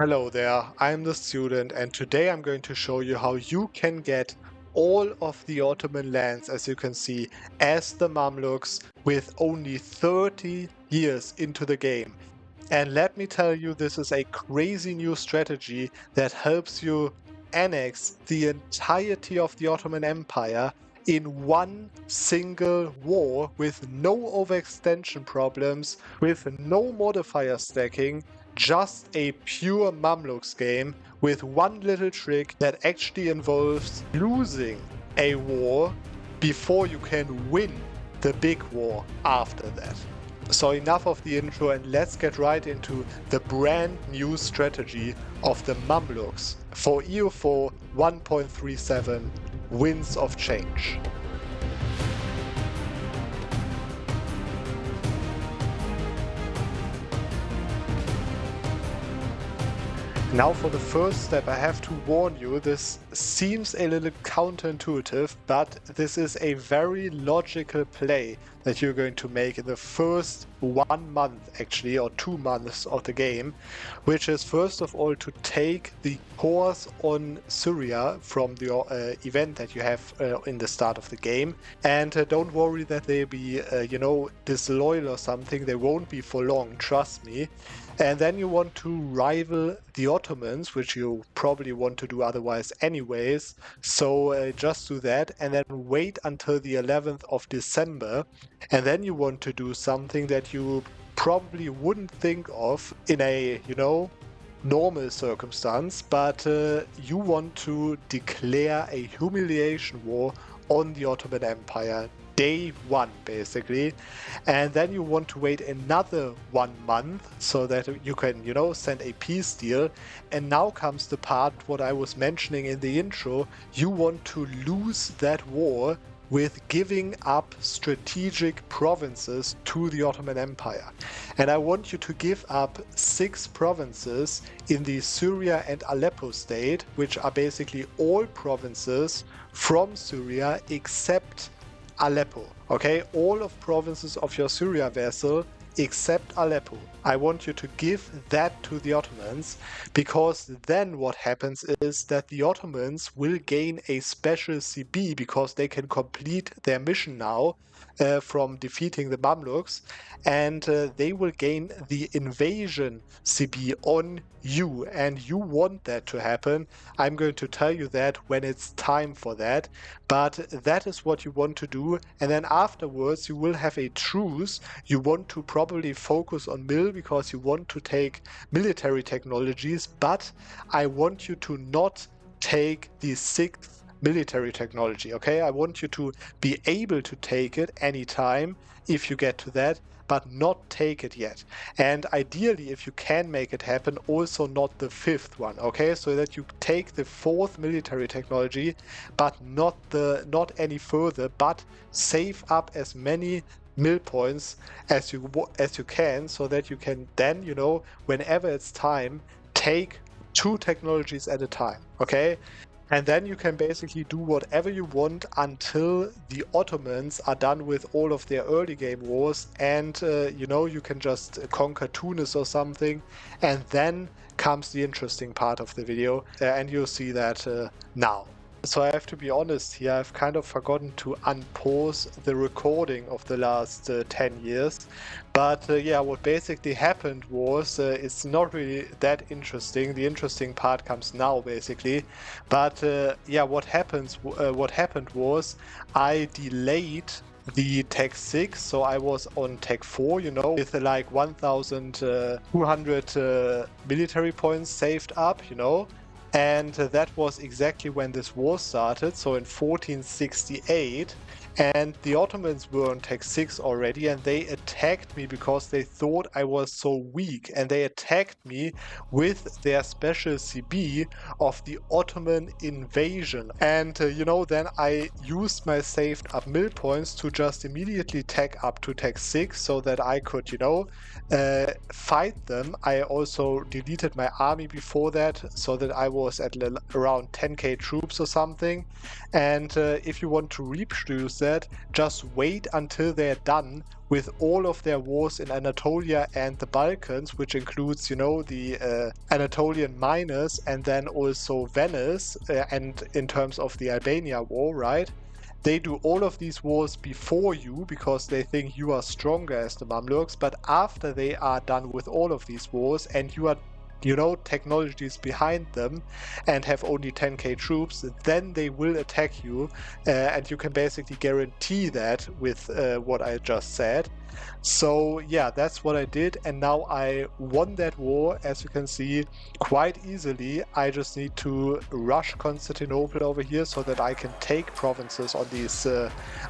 Hello there, I'm the student, and today I'm going to show you how you can get all of the Ottoman lands, as you can see, as the Mamluks with only 30 years into the game. And let me tell you, this is a crazy new strategy that helps you annex the entirety of the Ottoman Empire in one single war with no overextension problems, with no modifier stacking, just a pure Mamluks game with one little trick that actually involves losing a war before you can win the big war after that. So enough of the intro and let's get right into the brand new strategy of the Mamluks for EU4 1.37 Winds of Change. Now for the first step, I have to warn you, this seems a little counterintuitive, but this is a very logical play that you're going to make in the first 1 month actually, or 2 months of the game, which is first of all to take the cores on Syria from the event that you have in the start of the game. And don't worry that they'll be, disloyal or something. They won't be for long, trust me. And then you want to rival the Ottomans, which you probably want to do otherwise anyways. So just do that and then wait until the 11th of December. And then you want to do something that you probably wouldn't think of in a, normal circumstance, but you want to declare a humiliation war on the Ottoman Empire. Day 1 basically, and then you want to wait another 1 month so that you can send a peace deal. And now comes the part what I was mentioning in the intro. You want to lose that war with giving up strategic provinces to the Ottoman Empire. And I want you to give up 6 provinces in the Syria and Aleppo state, which are basically all provinces from Syria except Aleppo. Okay, all of provinces of your Syria vassal except Aleppo. I want you to give that to the Ottomans, because then what happens is that the Ottomans will gain a special CB because they can complete their mission now from defeating the Mamluks, and they will gain the invasion CB on you, and you want that to happen. I'm going to tell you that when it's time for that, but that is what you want to do. And then afterwards you will have a truce. You want to probably focus on mill because you want to take military technologies, but I want you to not take the 6th military technology. Okay, I want you to be able to take it anytime if you get to that, but not take it yet. And ideally, if you can make it happen, also not the 5th one. Okay, so that you take the 4th military technology, but not any further, but save up as many mill points as you can, so that you can then, whenever it's time, take 2 technologies at a time. Okay. And then you can basically do whatever you want until the Ottomans are done with all of their early game wars, and you can just conquer Tunis or something, and then comes the interesting part of the video, and you'll see that now. So I have to be honest here, I've kind of forgotten to unpause the recording of the last 10 years. But what basically happened was, it's not really that interesting. The interesting part comes now, basically. But what happened was I delayed the Tech 6, so I was on Tech 4, with like 1,200 military points saved up, And that was exactly when this war started, so in 1468. And the Ottomans were on Tech 6 already, and they attacked me because they thought I was so weak. And they attacked me with their special CB of the Ottoman invasion. And, then I used my saved up mill points to just immediately tech up to Tech 6 so that I could, fight them. I also deleted my army before that so that I was at around 10k troops or something. And if you want to reproduce that, just wait until they're done with all of their wars in Anatolia and the Balkans, which includes, you know, the Anatolian Miners and then also Venice, and in terms of the Albania war, right? They do all of these wars before you because they think you are stronger as the Mamluks, but after they are done with all of these wars and you are, you know, technologies behind them and have only 10k troops, then they will attack you, and you can basically guarantee that with what I just said. So yeah, that's what I did, and now I won that war, as you can see, quite easily. I just need to rush Constantinople over here so that I can take provinces on these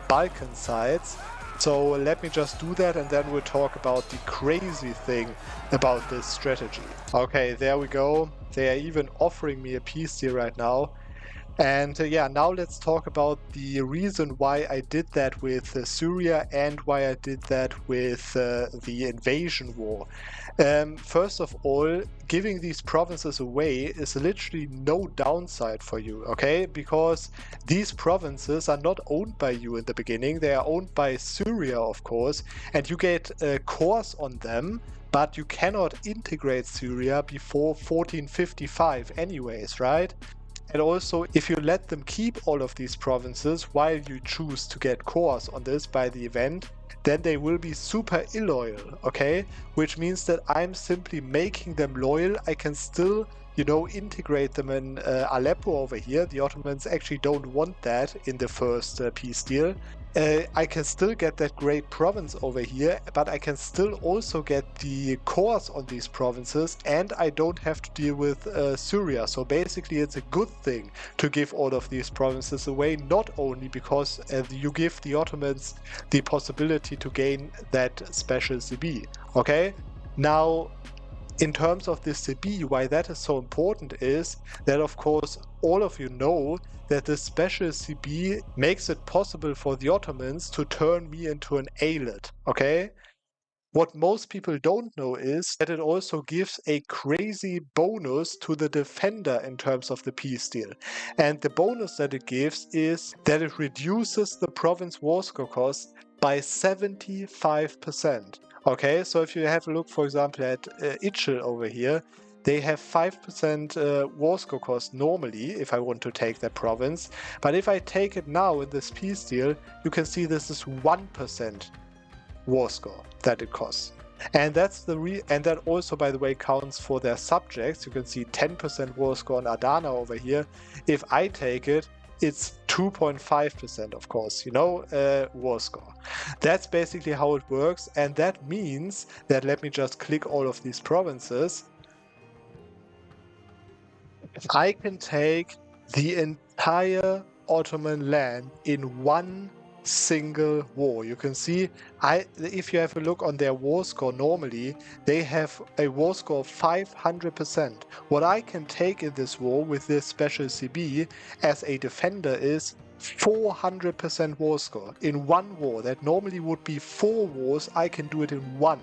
Balkan sides. So let me just do that, and then we'll talk about the crazy thing about this strategy. Okay, there we go. They are even offering me a peace deal right now. And yeah, now let's talk about the reason why I did that with Syria and why I did that with the invasion war. First of all, giving these provinces away is literally no downside for you, okay? Because these provinces are not owned by you in the beginning, they are owned by Syria, of course, and you get cores on them, but you cannot integrate Syria before 1455 anyways, right? And also, if you let them keep all of these provinces while you choose to get cores on this by the event, then they will be super illoyal, okay? Which means that I'm simply making them loyal. I can still, you know, integrate them in Aleppo over here. The Ottomans actually don't want that in the first peace deal. I can still get that great province over here, but I can still also get the cores on these provinces, and I don't have to deal with Syria. So basically it's a good thing to give all of these provinces away, not only because you give the Ottomans the possibility to gain that special CB, okay? Now, in terms of this CB, why that is so important is that, of course, all of you know that this special CB makes it possible for the Ottomans to turn me into an eyalet, okay? What most people don't know is that it also gives a crazy bonus to the defender in terms of the peace deal. And the bonus that it gives is that it reduces the province war score cost by 75%. Okay, so if you have a look, for example, at Ischl over here, they have 5% war score cost normally if I want to take that province. But if I take it now in this peace deal, you can see this is 1% war score that it costs. And that's and that also, by the way, counts for their subjects. You can see 10% war score on Adana over here. If I take it, it's 2.5%, of course, you know, war score. That's basically how it works, and that means that, let me just click all of these provinces. I can take the entire Ottoman land in one single war. You can see, if you have a look on their war score normally, they have a war score of 500%. What I can take in this war with this special CB as a defender is 400% war score in one war. That normally would be 4 wars, I can do it in one.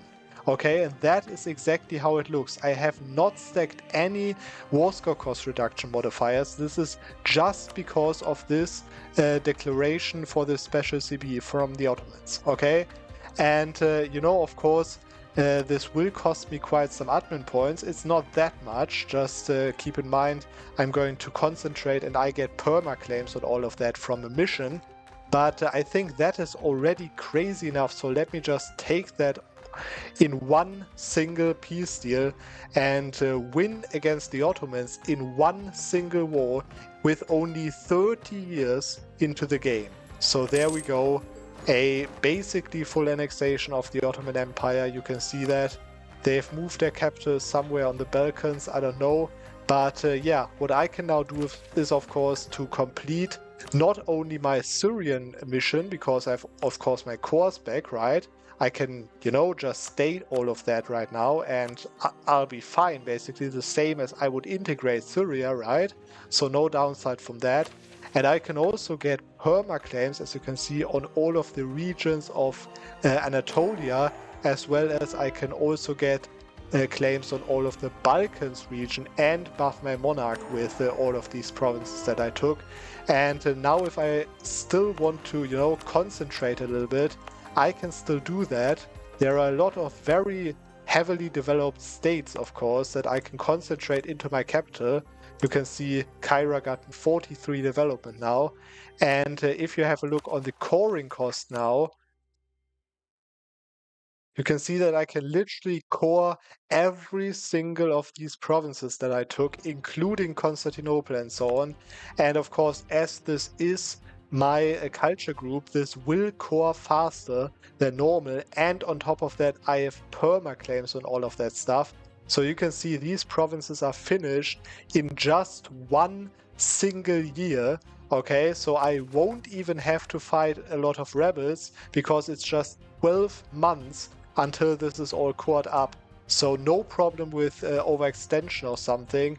Okay, and that is exactly how it looks. I have not stacked any war score cost reduction modifiers. This is just because of this declaration for the special CB from the Ottomans. Okay, and you know, of course, this will cost me quite some admin points. It's not that much, just keep in mind I'm going to concentrate and I get perma claims on all of that from a mission. But I think that is already crazy enough, so let me just take that in one single peace deal and win against the Ottomans in one single war with only 30 years into the game. So there we go, a basically full annexation of the Ottoman Empire. You can see that they've moved their capital somewhere on the Balkans, I don't know, but yeah, what I can now do is, of course, to complete not only my Syrian mission, because I have, of course, my cores back, right? I can, you know, just state all of that right now and I'll be fine, basically the same as I would integrate Syria, right? So no downside from that. And I can also get perma claims, as you can see, on all of the regions of Anatolia, as well as I can also get claims on all of the Balkans region and buff my monarch with all of these provinces that I took. And now if I still want to, you know, concentrate a little bit, I can still do that. There are a lot of very heavily developed states, of course, that I can concentrate into my capital. You can see Kyra got 43 development now. And if you have a look on the coring cost now, you can see that I can literally core every single of these provinces that I took, including Constantinople and so on. And of course, as this is my culture group, this will core faster than normal. And on top of that, I have perma claims on all of that stuff. So you can see these provinces are finished in just one single year. Okay, so I won't even have to fight a lot of rebels because it's just 12 months until this is all caught up. So no problem with overextension or something.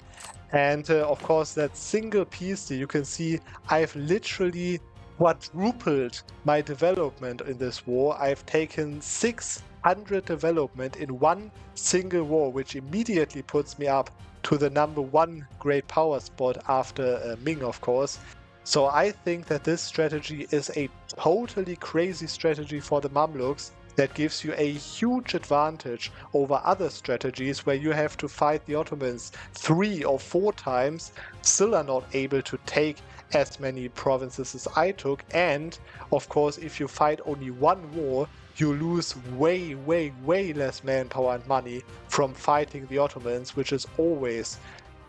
And of course, that single piece that you can see, I've literally quadrupled my development in this war. I've taken 600 development in one single war, which immediately puts me up to the #1 great power spot after Ming, of course. So I think that this strategy is a totally crazy strategy for the Mamluks that gives you a huge advantage over other strategies where you have to fight the Ottomans 3 or 4 times, still are not able to take as many provinces as I took. And of course, if you fight only one war, you lose way less manpower and money from fighting the Ottomans, which is always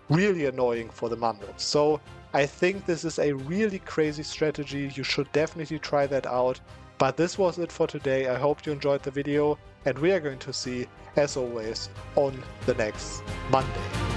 really annoying for the Mamluks. So I think this is a really crazy strategy. You should definitely try that out. But this was it for today. I hope you enjoyed the video, and we are going to see, as always, on the next Monday.